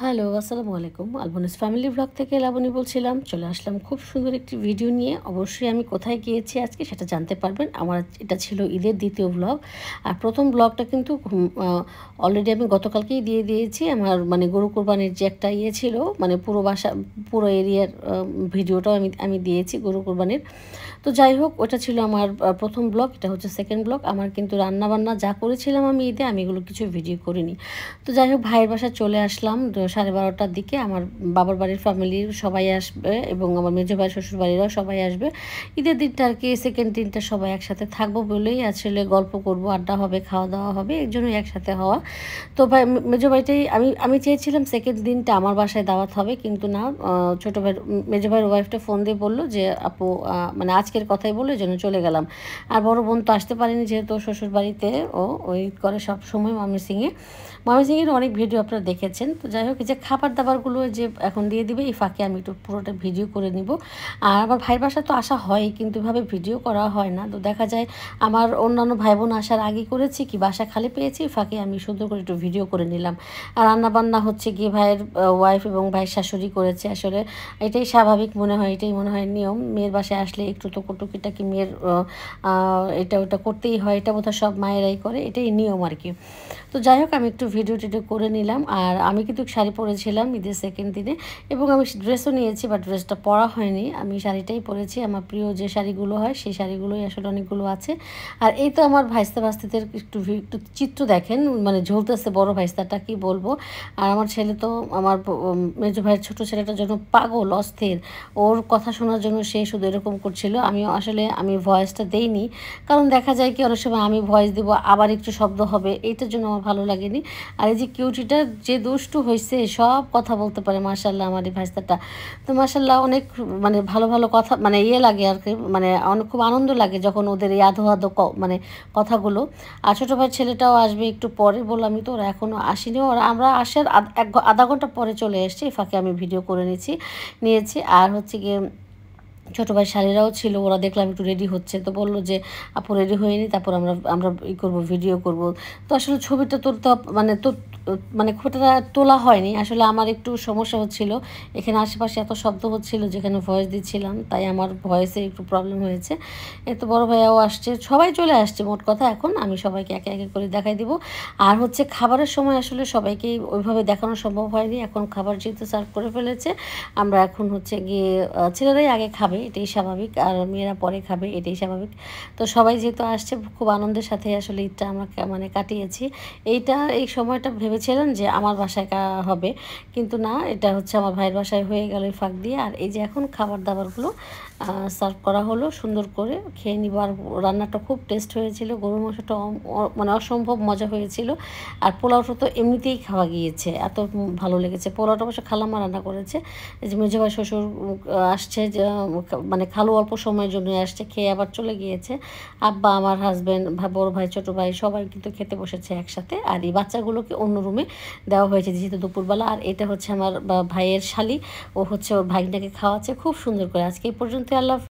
Hello, আসসালামু আলাইকুম। আলবনিস family vlog থেকে লাবণী বলছিলাম। চলে আসলাম খুব সুন্দর একটি ভিডিও নিয়ে। অবশ্যই আমি কোথায় গিয়েছি আজকে সেটা জানতে পারবেন। আমার এটা ছিল ঈদের ২য় ভ্লগ। আর ১ম ভ্লগটা কিন্তু অলরেডি আমি গতকালকেই দিয়ে দিয়েছি। আমার মানে গরু কোরবানির যে একটা ইয়ে ছিল, মানে পুরো বাসা পুরো এরিয়ার ভিডিওটাও আমি দিয়েছি গরু কোরবানির। তো যাই হোক, ওটা ছিল আমার ১ম ব্লগ। এটা হচ্ছে 2nd ব্লগ। আমার কিন্তু রান্নাবান্না যা করেছিলাম আমি ঈদে, আমি এগুলো কিছু ভিডিও করিনি। তো যাই হোক, ভাইয়ের বাসায় চলে আসলাম 12:30টার দিকে। আমার বাবার বাড়ির ফ্যামিলির সবাই আসবে এবং আমার মেজো ভাই শ্বশুর বাড়িরাও সবাই আসবে। ঈদের দিনটা আর কি, 2nd দিনটা সবাই একসাথে থাকবো বলেই আসলে গল্প করব, আড্ডা হবে, খাওয়া দাওয়া হবে, এর জন্যই একসাথে হওয়া। তো ভাই মেজো ভাইটাই আমি আমি চেয়েছিলাম 2nd দিনটা আমার বাসায় দাওয়াত হবে, কিন্তু না, ছোটো ভাই মেজো ভাইয়ের ওয়াইফটা ফোন দিয়ে বললো যে আপু মানে আজকের কথাই বলে জন্য চলে গেলাম। আর বড় বোন তো আসতে পারেনি, যেহেতু শ্বশুর বাড়িতে ও ওই করে সব সময় ময়মনসিংহের অনেক ভিডিও আপনারা দেখেছেন। তো যাই হোক, এই যে খাবার দাবারগুলো যে এখন দিয়ে দিবে, এই ফাঁকে আমি একটু পুরোটা ভিডিও করে নিব। আর আমার ভাইয়ের বাসা তো আসা হয়, কিন্তু এভাবে ভিডিও করা হয় না। তো দেখা যায় আমার অন্যান্য ভাই বোন আসার আগে করেছি কি, বাসা খালি পেয়েছি, ফাঁকে আমি সুন্দর করে একটু ভিডিও করে নিলাম। আর রান্নাবান্না হচ্ছে গিয়ে ভাইয়ের ওয়াইফ এবং ভাইয়ের শাশুড়ি করেছে। আসলে এটাই স্বাভাবিক মনে হয়, এটাই মনে হয় নিয়ম। মেয়ের বাসায় আসলে একটু তো টুকিটাকি মেয়ের এটা ওটা করতেই হয়। এটা বোধহয় সব মায়েরাই করে, এটাই নিয়ম আর কি। তো যাই হোক, আমি একটু ভিডিও টিডিও করে নিলাম। আর আমি কিন্তু শাড়ি পরেছিলাম ঈদের 2nd দিনে, এবং আমি ড্রেসও নিয়েছি, বাট ড্রেসটা পরা হয়নি। আমি শাড়িটাই পরেছি। আমার প্রিয় যে শাড়িগুলো হয় সেই শাড়িগুলোই আসলে অনেকগুলো আছে। আর এই তো আমার ভাইস্তাদের একটু চিত্র দেখেন, মানে ঝুলতেছে বড় ভাইস্তাটা, কি বলবো। আর আমার ছেলে তো, আমার মেজো ভাইয়ের ছোটো ছেলেটার জন্য পাগল, অস্থির। ওর কথা শোনার জন্য সে শুধু এরকম করছিল। আমি ভয়েসটা দেইনি, কারণ দেখা যায় কি অনেক সময় আমি ভয়েস দিব, আবার একটু শব্দ হবে, এইটার জন্য আমার ভালো লাগেনি। আর এই যে কিউটিটা যে দুষ্টু হয়েছে, সব কথা বলতে পারে মাশাল্লাহ আমার এই ভাইস্তাটা। তো মাশাল্লাহ অনেক মানে ভালো ভালো কথা, মানে লাগে আর কি, মানে অনেক খুব আনন্দ লাগে যখন ওদের এই আধো আধো মানে কথাগুলো। আর ছোটো ভাইয়ের ছেলেটাও আসবে একটু পরে, বললামই তো, ওরা এখনও আসেনি। ওরা আমরা আসার আধা ঘন্টা পরে চলে এসেছি। ফাঁকে আমি ভিডিও করে নিয়েছি। আর হচ্ছে গিয়ে ছোটো ভাই শালীরাও ছিল, ওরা দেখলাম একটু রেডি হচ্ছে, তো বললো যে আপু রেডি হয়ে নি, তারপর আমরা আমরা ই করবো, ভিডিও করব। তো আসলে ছবিটা তুলতে মানে খুব একটা তোলা হয়নি। আসলে আমার একটু সমস্যা হচ্ছিল, এখানে আশেপাশে এত শব্দ হচ্ছিল যেখানে ভয়েস দিচ্ছিলাম, তাই আমার ভয়েসে একটু প্রবলেম হয়েছে। তো বড় ভাইয়াও আসছে, সবাই চলে আসছে মোট কথা। এখন আমি সবাইকে একে একে করে দেখাই দিব। আর হচ্ছে খাবারের সময় আসলে সবাইকে ওইভাবে দেখানো সম্ভব হয়নি। এখন খাবার যেহেতু সার্ভ করে ফেলেছে, আমরা এখন হচ্ছে গিয়ে ছেলেরাই আগে খাবে, এটাই স্বাভাবিক, আর মেয়েরা পরে খাবে, এটাই স্বাভাবিক। তো সবাই যেহেতু আসছে, খুব আনন্দের সাথে আসলে ঈদটা আমরা মানে কাটিয়েছি। এই সময়টা ভেবেছিলাম যে আমার বাসায় হবে, কিন্তু না, এটা হচ্ছে আমার ভাইয়ের বাসায় হয়ে গেল এই ফাঁক দিয়ে। আর এই যে এখন খাবার দাবারগুলো সার্ভ করা হলো, সুন্দর করে খেয়ে নিব। আর রান্নাটা খুব টেস্ট হয়েছিল, গরুর মাংসটা মানে অসম্ভব মজা হয়েছিল। আর পোলাওটা তো এমনিতেই খাওয়া গিয়েছে, এত ভালো লেগেছে। পোলাওটা অবশ্য খালাম্মা রান্না করেছে। এই যে মেজো ভাই শ্বশুর আসছে, যে মানে খালু অল্প সময়ের জন্য আসছে, খেয়ে আবার চলে গিয়েছে। আব্বা, আমার হাজব্যান্ড, বড় ভাই, ছোটো ভাই সবাই কিন্তু খেতে বসেছে একসাথে। আর এই বাচ্চাগুলোকে অন্য রুমে দেওয়া হয়েছে যেহেতু দুপুরবেলা। আর এটা হচ্ছে আমার ভাইয়ের শালি, ও হচ্ছে ওর ভাগনাকে খাওয়াচ্ছে খুব সুন্দর করে। আজকে এই পর্যন্ত, আল্লাহ।